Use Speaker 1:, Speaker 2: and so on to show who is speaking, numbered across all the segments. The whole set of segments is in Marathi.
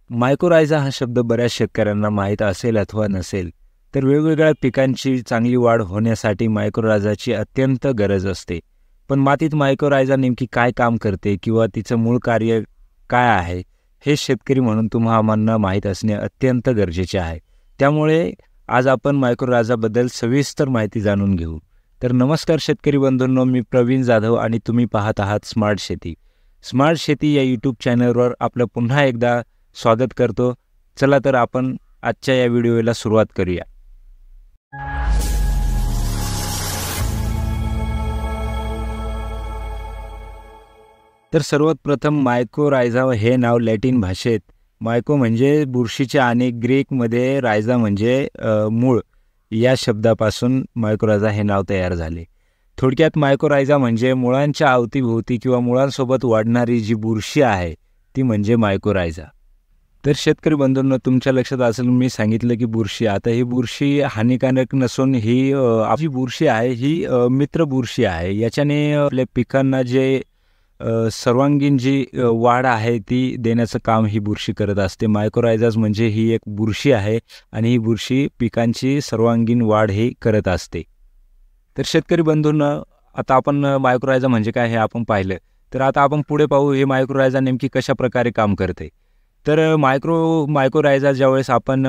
Speaker 1: मायकोरायझा हा शब्द बऱ्याच शेतकऱ्यांना माहीत असेल अथवा नसेल, तर वेगवेगळ्या पिकांची चांगली वाढ होण्यासाठी मायकोरायझाची अत्यंत गरज असते. पण मातीत मायकोरायझा नेमकी काय काम करते किंवा तिचं मूळ कार्य काय आहे, हे शेतकरी म्हणून तुम्हाला माहीत असणे अत्यंत गरजेचे आहे. त्यामुळे आज आपण मायकोरायझाबद्दल सविस्तर माहिती जाणून घेऊ. तर नमस्कार शेतकरी बंधूंनो, मी प्रवीण जाधव आणि तुम्ही पाहत आहात स्मार्ट शेती. स्मार्ट शेती या यूट्यूब चॅनलवर आपलं पुन्हा एकदा स्वागत करतो. चला तर आपण आजच्या या व्हिडिओला सुरुवात करूया. तर सर्वात प्रथम मायकोरायझा हे नाव लॅटिन भाषेत मायको म्हणजे बुरशीचे आणि ग्रीकमध्ये रायझा म्हणजे मूळ या शब्दापासून मायकोरायझा हे नाव तयार झाले. थोडक्यात मायकोरायझा म्हणजे मुळांच्या अवतीभोवती किंवा मुळांसोबत वाढणारी जी बुरशी आहे ती म्हणजे मायकोरायझा. तर शेतकरी बंधूंनो, तुमच्या लक्षात असेल मी सांगितलं की बुरशी, आता ही बुरशी हानिकारक नसून ही जी बुरशी आहे ही मित्र बुरशी आहे. याच्याने आपल्या पिकांना जे सर्वांगीण जी वाढ आहे ती देण्याचं काम ही बुरशी करत असते. मायकोरायझाज म्हणजे ही एक बुरशी आहे आणि ही बुरशी पिकांची सर्वांगीण वाढ ही करत असते. तर शेतकरी बंधूंनो, आता आपण मायकोरायझा म्हणजे काय हे आपण पाहिलं. तर आता आपण पुढे पाहू हे मायकोरायझा नेमकी कशा प्रकारे काम करते. तर मायकोरायझा ज्यावेळेस आपण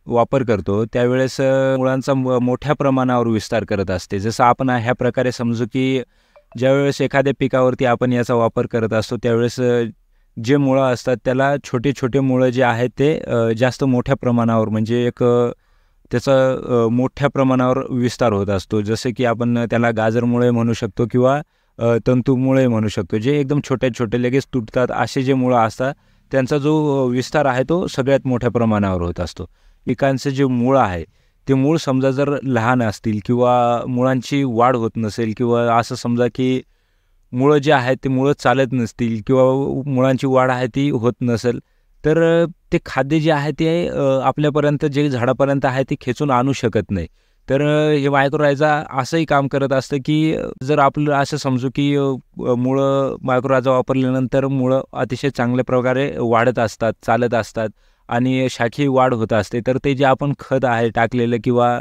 Speaker 1: वापर करतो त्यावेळेस मुळांचा मोठ्या प्रमाणावर विस्तार करत असते. जसं आपण ह्या प्रकारे समजू की ज्यावेळेस एखाद्या पिकावरती आपण याचा वापर करत असतो त्यावेळेस जे मुळं असतात त्याला छोटे छोटे मुळं जे आहेत ते जास्त मोठ्या प्रमाणावर म्हणजे एक त्याचा मोठ्या प्रमाणावर विस्तार होत असतो. जसे की आपण त्याला गाजरमुळे म्हणू शकतो किंवा तंतुमुळे म्हणू शकतो. जे एकदम छोटे छोटे लगेच तुटतात असे जे मुळं असतात त्यांचा जो विस्तार आहे तो सगळ्यात मोठ्या प्रमाणावर होत असतो. पिकांचं जे मूळ आहे ते मूळ समजा जर लहान असतील किंवा मुळांची वाढ होत नसेल किंवा असं समजा की मुळं जे आहेत ते मुळं चालत नसतील किंवा मुळांची वाढ आहे ती होत नसेल, तर ते खाद्य जे आहे ते आपल्यापर्यंत जे झाडापर्यंत आहे ते खेचून आणू शकत नाही. तर हे मायकोरायझा असंही काम करत असतं की जर आपलं असं समजू की मुळं मायकोरायझा वापरल्यानंतर मुळं अतिशय चांगल्या प्रकारे वाढत असतात, चालत असतात आणि शाखीय वाढ होत असते. तर ते जे आपण खत आहे टाकलेलं किंवा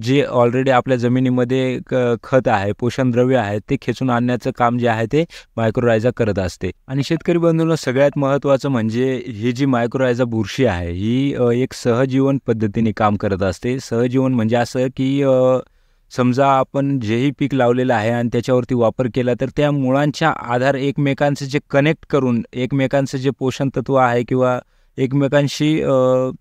Speaker 1: जे ऑलरेडी आपल्या जमिनीमध्ये खत आहे, पोषण द्रव्य आहे ते खेचून आणण्याचं काम जे आहे ते मायकोरायझा करत असते. आणि शेतकरी बंधूंनो, सगळ्यात महत्त्वाचं म्हणजे ही जी मायकोरायझा बुरशी आहे ही एक सहजीवन पद्धतीने काम करत असते. सहजीवन म्हणजे असं की समजा आपण जेही पीक लावलेलं आहे आणि त्याच्यावरती वापर केला तर त्या मुळांच्या आधार एकमेकांचं जे कनेक्ट करून एकमेकांचं जे पोषण तत्व आहे किंवा एकमेकांशी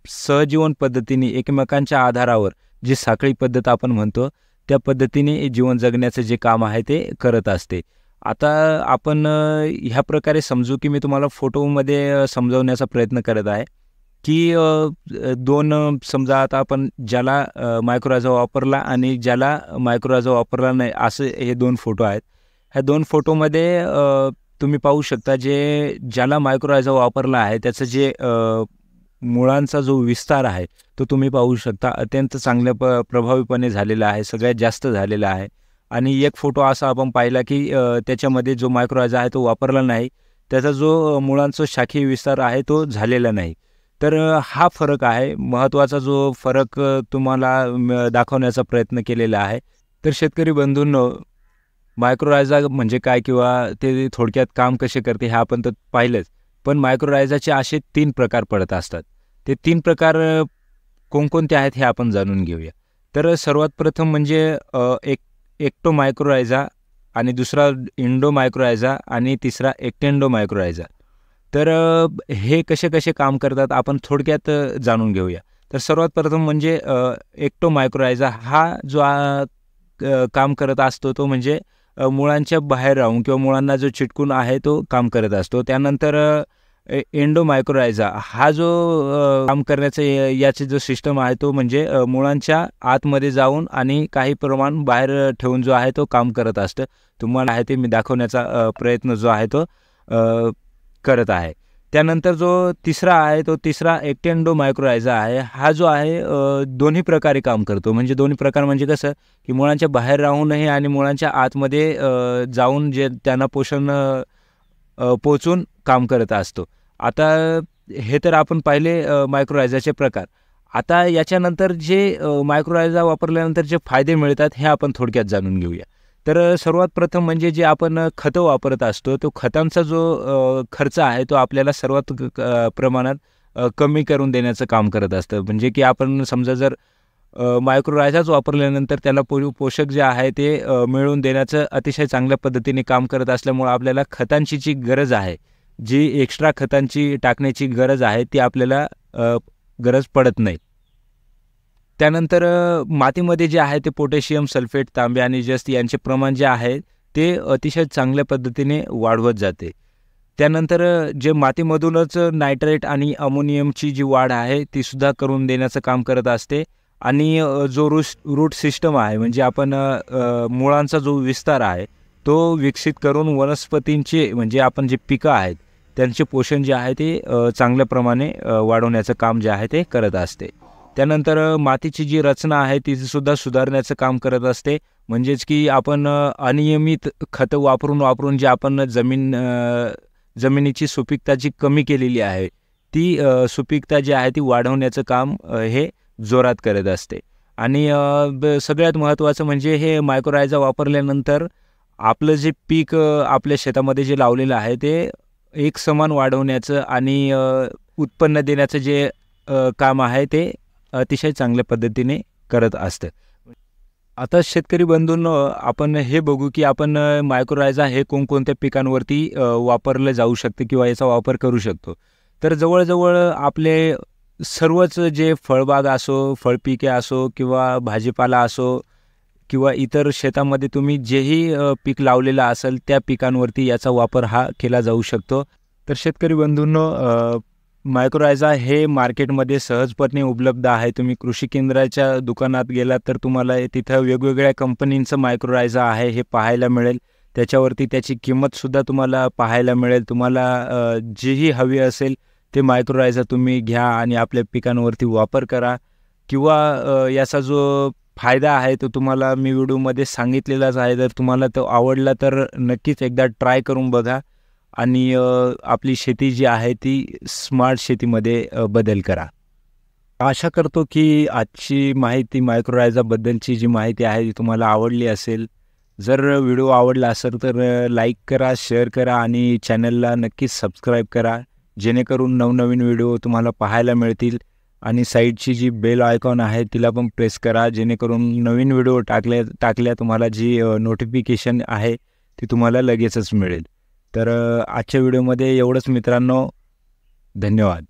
Speaker 1: सहजीवन पद्धतीने एकमेकांच्या आधारावर जी साखळी पद्धत आपण म्हणतो त्या पद्धतीने जीवन जगण्याचं जे काम आहे ते करत असते. आता आपण ह्या प्रकारे समजू की मी तुम्हाला फोटोमध्ये समजावण्याचा प्रयत्न करत आहे की दोन समजा आता आपण ज्याला मायकोरायझा वापरला आणि ज्याला मायकोरायझा वापरला नाही असे हे दोन फोटो आहेत. ह्या दोन फोटोमध्ये तुम्ही पाहू शकता ज्याला मायकोरायझा वापरला आहे त्याचं जे मुळांचा जो विस्तार आहे तो तुम्ही पाहू शकता अत्यंत चांगल्या प्रभावीपणे झालेला आहे, सगळ्यात जास्त झालेला आहे. आणि एक फोटो असा आपण पाहिला की त्याच्यामध्ये जो मायकोरायझा आहे तो वापरला नाही, त्याचा जो मुळांचा शाखीय विस्तार आहे तो झालेला नाही. तर हा फरक आहे, महत्त्वाचा जो फरक तुम्हाला दाखवण्याचा प्रयत्न केलेला आहे. तर शेतकरी बंधूंनो, मायकोरायझा म्हणजे काय किंवा ते थोडक्यात काम कसे करते हे आपण तर पाहिलंच. पण मायकोरायझाचे असे 3 प्रकार पडत असतात. ते 3 प्रकार कोणकोणते आहेत हे आपण जाणून घेऊया. तर सर्वात प्रथम म्हणजे एक्टोमायकोरायझा आणि दुसरा इंडोमायकोरायझा आणि तिसरा एक्टेंडोमायकोरायझा. तर हे कसे कसे काम करतात आपण थोडक्यात जाणून घेऊया. तर सर्वात प्रथम म्हणजे एक्टोमायकोरायझा हा जो काम करत असतो तो म्हणजे मुळांच्या बाहेर राहून किंवा मुळांना जो चिटकून आहे तो काम करत असतो. त्यानंतर एंडोमायकोरायझा हा जो काम करण्याचा याची जो सिस्टम आहे तो म्हणजे मुळांच्या आतमध्ये जाऊन आणि काही प्रमाण बाहेर ठेवून जो आहे तो काम करत असतं. तुम्हाला आहे ते मी दाखवण्याचा प्रयत्न जो आहे तो करत आहे. त्यानंतर जो तिसरा आहे तो तिसरा एक्टेंडोमायकोरायझा आहे. हा जो आहे दोन्ही प्रकारे काम करतो. म्हणजे दोन्ही प्रकार म्हणजे कसं की मुळांच्या बाहेर राहूनही आणि मुळांच्या आतमध्ये जाऊन जे त्यांना पोषण पोचून काम करत असतो. आता हे तर आपण पाहिले मायक्रोरायझाचे प्रकार. आता याच्यानंतर जे मायक्रोरायझा वापरल्यानंतर जे फायदे मिळतात हे आपण थोडक्यात जाणून घेऊया. तर सर्वात प्रथम म्हणजे जे आपण खतं वापरत असतो, तो खतांचा जो खर्च आहे तो आपल्याला सर्वात प्रमाणात कमी करून देण्याचं काम करत असतं. म्हणजे की आपण समजा जर मायक्रोरायझाच वापरल्यानंतर त्याला पोषक जे आहे ते मिळवून देण्याचं अतिशय चांगल्या पद्धतीने काम करत असल्यामुळं आपल्याला खतांची जी गरज आहे, जी एक्स्ट्रा खतांची टाकण्याची गरज आहे ती आपल्याला गरज पडत नाही. त्यानंतर मातीमध्ये जे आहे ते पोटॅशियम, सल्फेट, तांबे आणि जस्त यांचे प्रमाण जे आहे ते अतिशय चांगल्या पद्धतीने वाढवत जाते. त्यानंतर जे मातीमधूनच नायट्रेट आणि अमोनियमची जी वाढ आहे ती सुद्धा करून देण्याचं काम करत असते. आणि जो रूट सिस्टम आहे म्हणजे आपण मुळांचा जो विस्तार आहे तो विकसित करून वनस्पतींचे म्हणजे आपण जे पिकं आहेत त्यांचे पोषण जे आहे ते चांगल्या प्रमाणे वाढवण्याचं काम जे आहे ते करत असते. त्यानंतर मातीची जी रचना आहे ती सुद्धा सुधारण्याचं काम करत असते. म्हणजेच की आपण अनियमित खतं वापरून जे आपण जमिनीची सुपीकता जी कमी केलेली आहे ती सुपीकता जी आहे ती वाढवण्याचं काम हे जोरात करत असते. आणि सगळ्यात महत्त्वाचं म्हणजे हे मायक्रोरायझा वापरल्यानंतर आपलं जे पीक आपल्या शेतामध्ये जे लावलेलं आहे ते एक समान वाढवण्याचं आणि उत्पन्न देण्याचं जे काम आहे ते अतिशय चांगल्या पद्धतीने करत असतं. आता शेतकरी बंधूंनो, आपण हे बघू की आपण मायक्रोरायझा हे कोणकोणत्या पिकांवरती वापरलं जाऊ शकतं किंवा याचा वापर करू शकतो. तर जवळजवळ आपले सर्वच जे फळबाग असो, फळपिके असो किंवा भाजीपाला असो किंवा इतर शेतामध्ये तुम्ही जेही पीक लावलेलं असेल त्या पिकांवरती याचा वापर हा केला जाऊ शकतो. तर शेतकरी बंधूंनो, मायक्रोरायझा हे मार्केटमध्ये सहजपणे उपलब्ध आहे. तुम्ही कृषी केंद्राच्या दुकानात गेलात तर तुम्हाला तिथं वेगवेगळ्या कंपनींचं मायक्रोरायझा आहे हे पाहायला मिळेल. त्याच्यावरती त्याची किंमतसुद्धा तुम्हाला पाहायला मिळेल. तुम्हाला जेही हवी असेल ते मायक्रोरायझा तुम्ही घ्या आणि आपल्या पिकांवरती वापर करा. किंवा याचा जो फायदा आहे तो तुम्हाला मी व्हिडिओमध्ये सांगितलेलाच आहे. जर तुम्हाला तो आवडला तर नक्कीच एकदा ट्राय करून बघा आणि आपली शेती जी आहे ती स्मार्ट शेतीमध्ये बदल करा. आशा करतो की आजची माहिती मायक्रोरायझाबद्दलची जी माहिती आहे ती तुम्हाला आवडली असेल. जर व्हिडिओ आवडला असेल तर लाईक करा, शेअर करा आणि चॅनलला नक्कीच सबस्क्राईब करा. जेणेकरून नवनवीन व्हिडिओ तुम्हाला पाहायला मिळतील. आणि साईडची जी बेल आयकॉन आहे तिला पण प्रेस करा, जेणेकरून नवीन व्हिडिओ टाकल्या तुम्हाला जी नोटिफिकेशन आहे ती तुम्हाला लगेचच मिळेल. तर आजच्या व्हिडिओमध्ये एवढंच मित्रांनो. धन्यवाद.